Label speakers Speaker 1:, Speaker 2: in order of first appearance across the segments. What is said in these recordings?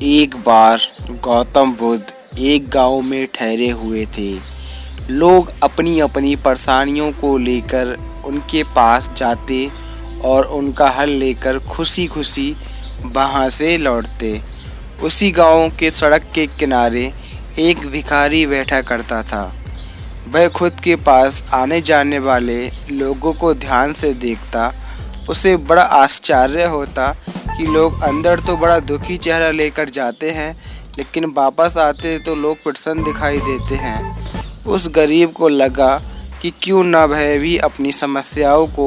Speaker 1: एक बार गौतम बुद्ध एक गांव में ठहरे हुए थे। लोग अपनी अपनी परेशानियों को लेकर उनके पास जाते और उनका हल लेकर खुशी खुशी वहाँ से लौटते। उसी गांव के सड़क के किनारे एक भिखारी बैठा करता था। वह खुद के पास आने जाने वाले लोगों को ध्यान से देखता। उसे बड़ा आश्चर्य होता कि लोग अंदर तो बड़ा दुखी चेहरा लेकर जाते हैं, लेकिन वापस आते तो लोग प्रसन्न दिखाई देते हैं। उस गरीब को लगा कि क्यों ना वह भी अपनी समस्याओं को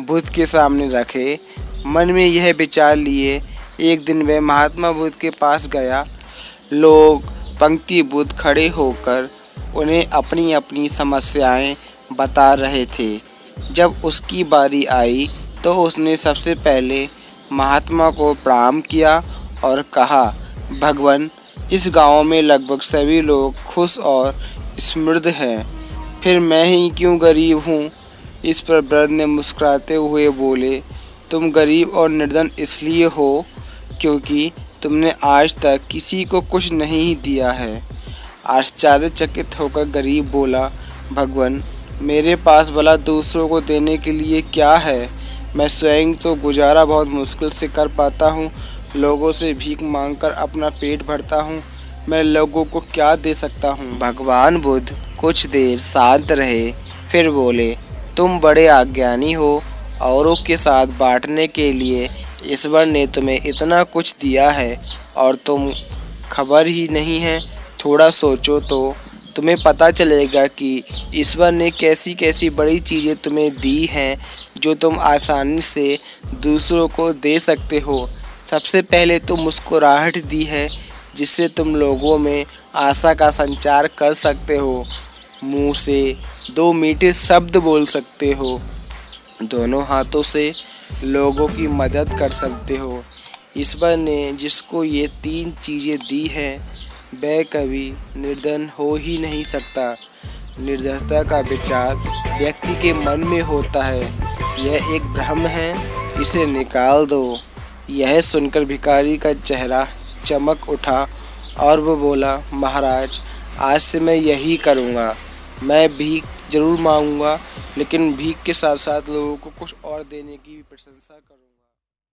Speaker 1: बुद्ध के सामने रखे। मन में यह विचार लिए एक दिन वह महात्मा बुद्ध के पास गया। लोग पंक्तिबद्ध खड़े होकर उन्हें अपनी अपनी समस्याएं बता रहे थे। जब उसकी बारी आई तो उसने सबसे पहले महात्मा को प्रणाम किया और कहा, भगवान, इस गांव में लगभग सभी लोग खुश और समृद्ध हैं, फिर मैं ही क्यों गरीब हूँ। इस पर वृद्ध ने मुस्कुराते हुए बोले, तुम गरीब और निर्धन इसलिए हो क्योंकि तुमने आज तक किसी को कुछ नहीं दिया है। आश्चर्यचकित होकर गरीब बोला, भगवान, मेरे पास भला दूसरों को देने के लिए क्या है। मैं स्वयं तो गुजारा बहुत मुश्किल से कर पाता हूँ। लोगों से भीख मांगकर अपना पेट भरता हूँ। मैं लोगों को क्या दे सकता हूँ। भगवान बुद्ध कुछ देर शांत रहे, फिर बोले, तुम बड़े अज्ञानी हो। औरों के साथ बांटने के लिए ईश्वर ने तुम्हें इतना कुछ दिया है और तुम खबर ही नहीं है। थोड़ा सोचो तो तुम्हें पता चलेगा कि ईश्वर ने कैसी कैसी बड़ी चीज़ें तुम्हें दी हैं जो तुम आसानी से दूसरों को दे सकते हो। सबसे पहले तो मुस्कुराहट दी है जिससे तुम लोगों में आशा का संचार कर सकते हो। मुंह से दो मीठे शब्द बोल सकते हो। दोनों हाथों से लोगों की मदद कर सकते हो। ईश्वर ने जिसको ये तीन चीज़ें दी हैं वह कभी निर्धन हो ही नहीं सकता। निर्धनता का विचार व्यक्ति के मन में होता है। यह एक भ्रम है, इसे निकाल दो। यह सुनकर भिखारी का चेहरा चमक उठा और वो बोला, महाराज, आज से मैं यही करूँगा। मैं भीख जरूर मांगूंगा, लेकिन भीख के साथ साथ लोगों को कुछ और देने की भी प्रशंसा करूँगा।